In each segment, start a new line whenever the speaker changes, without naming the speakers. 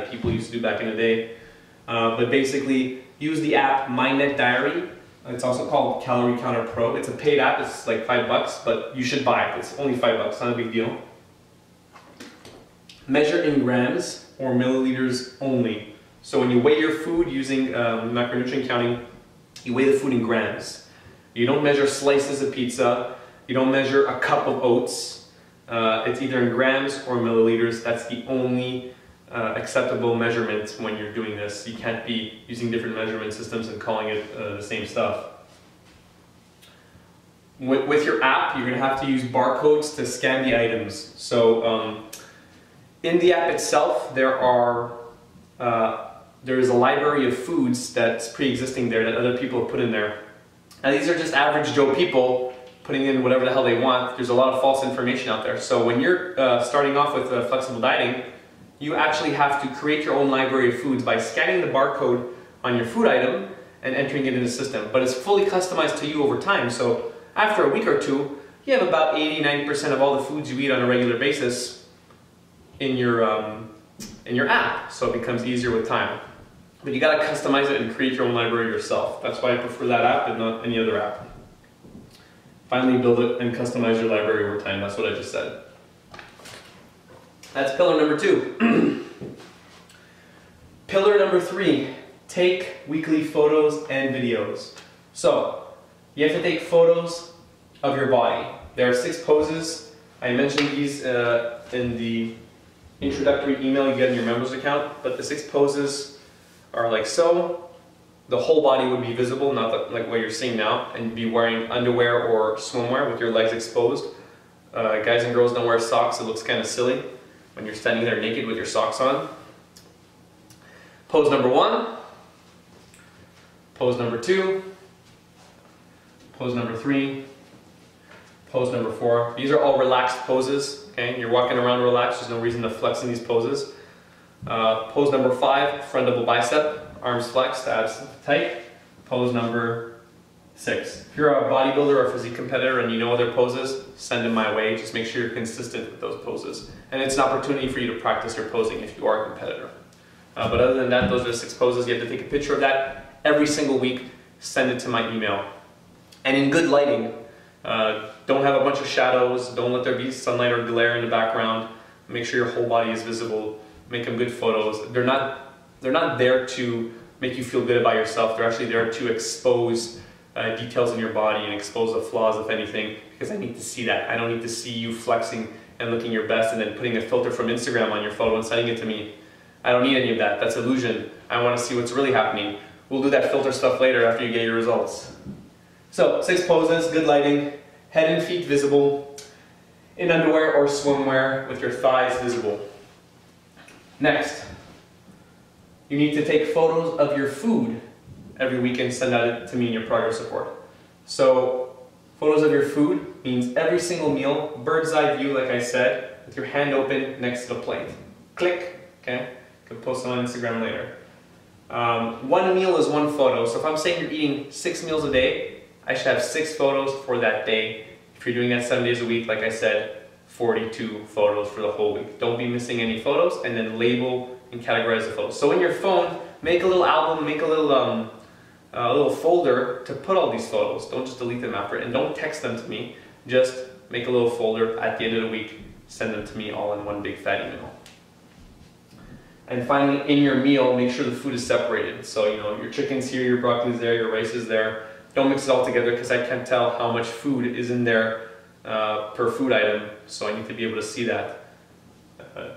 that people used to do back in the day. But basically, use the app MyNet Diary. It's also called Calorie Counter Pro. It's a paid app. It's like $5, but you should buy it. It's only $5. Not a big deal. Measure in grams or milliliters only. So when you weigh your food using macronutrient counting, you weigh the food in grams. You don't measure slices of pizza. You don't measure a cup of oats. It's either in grams or milliliters. That's the only acceptable measurement when you're doing this. You can't be using different measurement systems and calling it the same stuff. With your app, you're going to have to use barcodes to scan the items. So in the app itself, there is a library of foods that's pre-existing there that other people have put in there. And these are just average Joe people putting in whatever the hell they want. There's a lot of false information out there. So when you're starting off with flexible dieting, you actually have to create your own library of foods by scanning the barcode on your food item and entering it in the system. But it's fully customized to you over time. So after a week or two, you have about 80–90% of all the foods you eat on a regular basis in your app. So it becomes easier with time. But you gotta customize it and create your own library yourself. That's why I prefer that app and not any other app. Finally, build it and customize your library over time. That's what I just said. That's pillar number 2. Pillar number 3, take weekly photos and videos. So, you have to take photos of your body. There are 6 poses. I mentioned these in the introductory email you get in your members account, but the 6 poses are like so. The whole body would be visible, not like what you're seeing now, and you'd be wearing underwear or swimwear with your legs exposed. Guys and girls don't wear socks, it looks kind of silly when you're standing there naked with your socks on. Pose number 1, pose number 2, pose number 3, pose number 4. These are all relaxed poses, okay? You're walking around relaxed, there's no reason to flex in these poses. Pose number 5, front double bicep, arms flexed, abs tight. Pose number 6. If you're a bodybuilder or a physique competitor and you know other poses, send them my way. Just make sure you're consistent with those poses. And it's an opportunity for you to practice your posing if you are a competitor. But other than that, those are the 6 poses. You have to take a picture of that every single week, send it to my email. And in good lighting, don't have a bunch of shadows, don't let there be sunlight or glare in the background. Make sure your whole body is visible, make them good photos. They're not there to make you feel good about yourself, they're actually there to expose details in your body and expose the flaws, if anything, because I need to see that. I don't need to see you flexing and looking your best and then putting a filter from Instagram on your photo and sending it to me. I don't need any of that. That's illusion. I want to see what's really happening. We'll do that filter stuff later after you get your results. So, 6 poses, good lighting, head and feet visible, in underwear or swimwear with your thighs visible. Next, you need to take photos of your food every week and send that to me in your progress report. So, photos of your food means every single meal, bird's eye view like I said, with your hand open next to the plate. Click, okay? You can post it on Instagram later. 1 meal is 1 photo, so if I'm saying you're eating 6 meals a day, I should have 6 photos for that day. If you're doing that 7 days a week, like I said, 42 photos for the whole week. Don't be missing any photos, and then label and categorize the photos. So in your phone, make a little album, make a little folder to put all these photos. Don't just delete them after, and don't text them to me. Just make a little folder at the end of the week, send them to me all in one big fat email. And finally, in your meal, make sure the food is separated. So, you know, your chicken's here, your broccoli's there, your rice is there. Don't mix it all together because I can't tell how much food is in there per food item. So I need to be able to see that.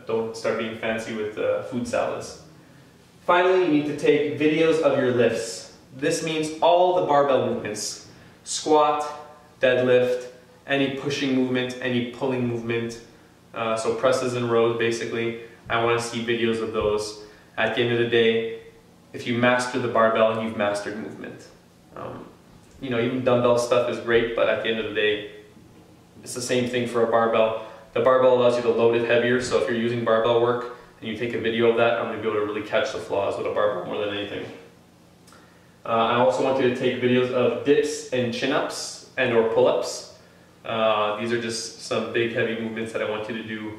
Don't start being fancy with food salads. Finally, you need to take videos of your lifts. This means all the barbell movements. Squat, deadlift, any pushing movement, any pulling movement. So presses and rows basically. I want to see videos of those. At the end of the day, if you master the barbell, you've mastered movement. You know, even dumbbell stuff is great, but at the end of the day, it's the same thing for a barbell. The barbell allows you to load it heavier, so if you're using barbell work and you take a video of that, I'm going to be able to really catch the flaws with a barbell more than anything. I also want you to take videos of dips and chin-ups and or pull-ups. These are just some big heavy movements that I want you to do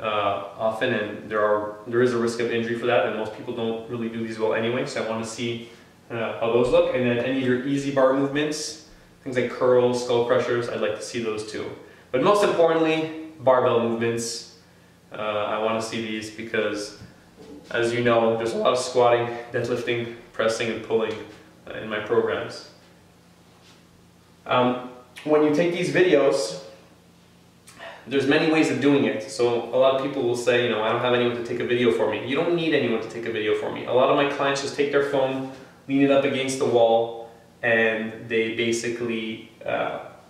often, and there is a risk of injury for that, and most people don't really do these well anyway, so I want to see how those look. And then any of your easy bar movements, things like curls, skull crushers, I'd like to see those too. But most importantly, barbell movements. I want to see these because, as you know, there's a lot of squatting, deadlifting, pressing, and pulling in my programs. When you take these videos, there's many ways of doing it. So a lot of people will say, you know, I don't have anyone to take a video for me. You don't need anyone to take a video for me. A lot of my clients just take their phone, lean it up against the wall, and they basically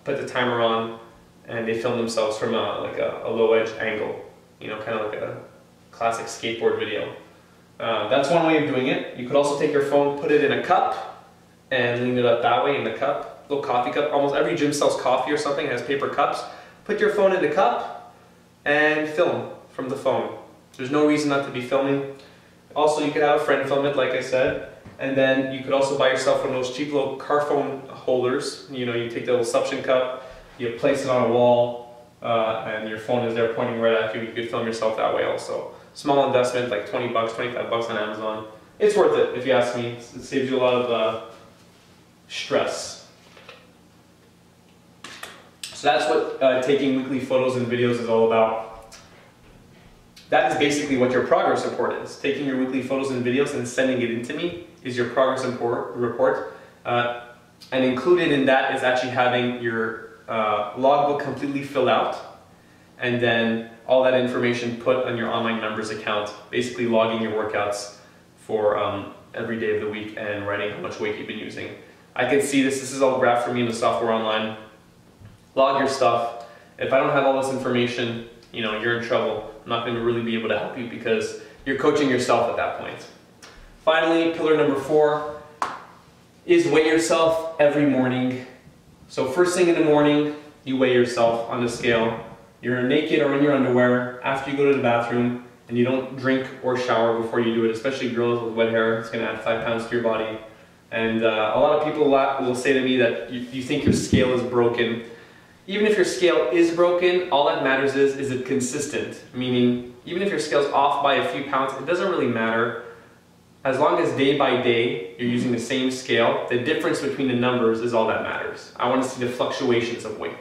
put the timer on, and they film themselves from a low edge angle, you know, kind of like a classic skateboard video. That's one way of doing it. You could also take your phone, put it in a cup, and lean it up that way in the cup, little coffee cup. Almost every gym sells coffee or something, has paper cups. Put your phone in the cup and film from the phone. There's no reason not to be filming. Also, you could have a friend film it, like I said, and then you could also buy yourself one of those cheap little car phone holders. You know, you take the little suction cup, you place it on a wall, and your phone is there pointing right at you. You could film yourself that way also. Small investment, like 20 bucks, 25 bucks on Amazon. It's worth it, if you ask me. It saves you a lot of stress. So that's what taking weekly photos and videos is all about. That is basically what your progress report is. Taking your weekly photos and videos and sending it in to me is your progress report. And included in that is actually having your logbook completely filled out, and then all that information put on your online members account, basically logging your workouts for every day of the week and writing how much weight you've been using. I can see this. This is all graphed for me in the software online. Log your stuff. If I don't have all this information, you know, you're in trouble. I'm not going to really be able to help you because you're coaching yourself at that point. Finally, pillar number 4 is weigh yourself every morning. So first thing in the morning, you weigh yourself on the scale. You're naked or in your underwear after you go to the bathroom, and you don't drink or shower before you do it, especially girls with wet hair. It's going to add 5 pounds to your body. And a lot of people will say to me that you think your scale is broken. Even if your scale is broken, all that matters is it consistent? Meaning, even if your scale's off by a few pounds, it doesn't really matter. As long as day by day you're using the same scale, the difference between the numbers is all that matters. I want to see the fluctuations of weight.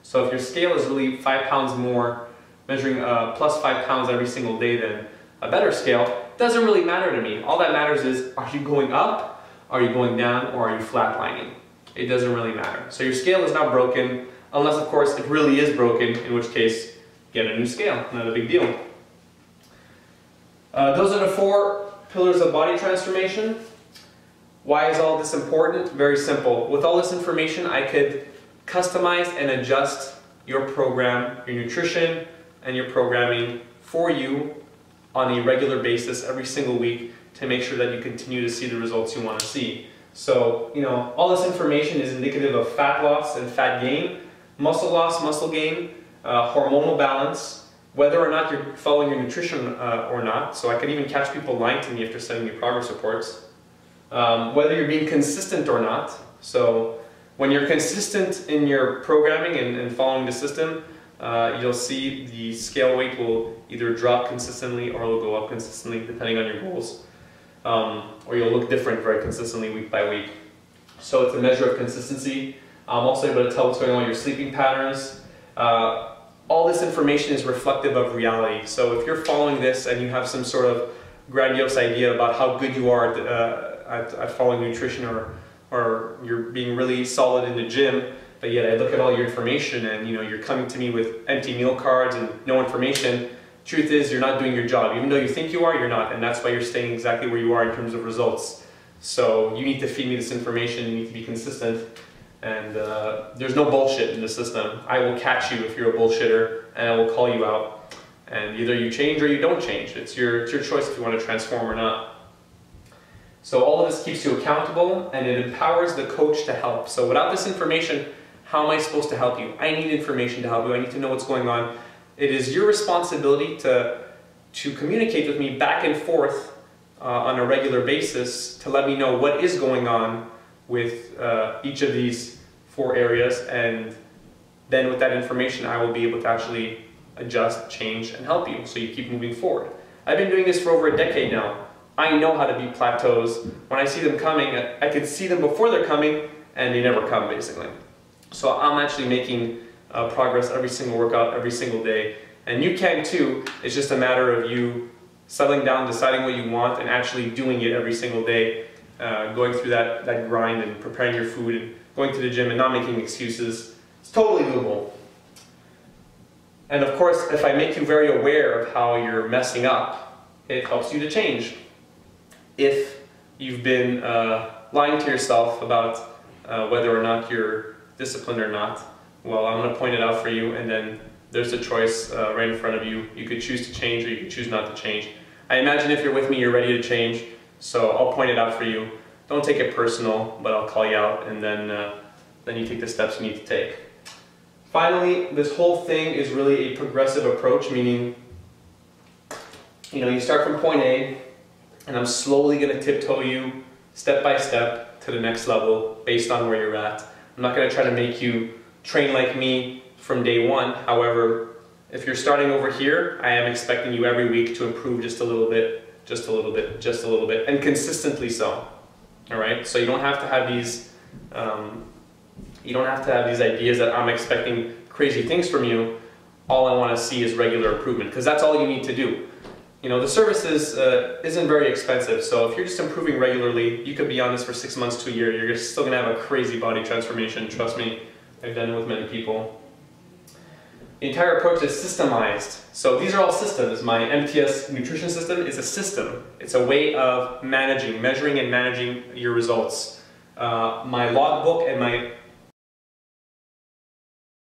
So if your scale is really 5 pounds more, measuring plus 5 pounds every single day than a better scale, it doesn't really matter to me. All that matters is, are you going up, are you going down, or are you flatlining? It doesn't really matter. So your scale is not broken, unless of course it really is broken, in which case get a new scale, not a big deal. Those are the 4 pillars of body transformation. Why is all this important? Very simple. With all this information, I could customize and adjust your program, your nutrition, and your programming for you on a regular basis every single week to make sure that you continue to see the results you want to see. So, you know, all this information is indicative of fat loss and fat gain, muscle loss, muscle gain, hormonal balance, whether or not you're following your nutrition or not. So I could even catch people lying to me after sending me progress reports. Whether you're being consistent or not. So when you're consistent in your programming and following the system, you'll see the scale weight will either drop consistently or it'll go up consistently depending on your goals. Or you'll look different very consistently week by week. So it's a measure of consistency. I'm also able to tell what's going on with your sleeping patterns. All this information is reflective of reality. So if you're following this and you have some sort of grandiose idea about how good you are at following nutrition, or you're being really solid in the gym, but yet I look at all your information and you're coming to me with empty meal cards and no information, truth is you're not doing your job. Even though you think you are, you're not, and that's why you're staying exactly where you are in terms of results. So you need to feed me this information, you need to be consistent. And there's no bullshit in the system. I will catch you if you're a bullshitter, and I will call you out. And either you change or you don't change. It's your choice if you want to transform or not. So all of this keeps you accountable, and it empowers the coach to help. So without this information, how am I supposed to help you? I need information to help you. I need to know what's going on. It is your responsibility to communicate with me back and forth on a regular basis to let me know what is going on with each of these 4 areas, and then with that information I will be able to actually adjust, change, and help you so you keep moving forward. I've been doing this for over a decade now. I know how to beat plateaus. When I see them coming, I can see them before they're coming, and they never come, basically. So I'm actually making progress every single workout, every single day. And you can too. It's just a matter of you settling down, deciding what you want, and actually doing it every single day, going through that grind and preparing your food and going to the gym and not making excuses. It's totally doable. And of course, if I make you very aware of how you're messing up, it helps you to change. If you've been lying to yourself about whether or not you're disciplined or not, well, I'm going to point it out for you, and then there's a choice right in front of you. You could choose to change or you could choose not to change. I imagine if you're with me, you're ready to change, so I'll point it out for you. Don't take it personal, but I'll call you out, and then you take the steps you need to take. Finally, this whole thing is really a progressive approach, meaning, you start from point A, and I'm slowly going to tiptoe you step by step to the next level based on where you're at. I'm not going to try to make you train like me from day one. However, if you're starting over here, I am expecting you every week to improve just a little bit, just a little bit, just a little bit, and consistently so. All right? So you don't have to have these ideas that I'm expecting crazy things from you. All I want to see is regular improvement, because that's all you need to do. The service isn't very expensive, so if you're just improving regularly, you could be on this for 6 months to a year, you're still going to have a crazy body transformation. Trust me, I've done it with many people. The entire approach is systemized. So these are all systems. My MTS nutrition system is a system. It's a way of measuring and managing your results. My logbook and my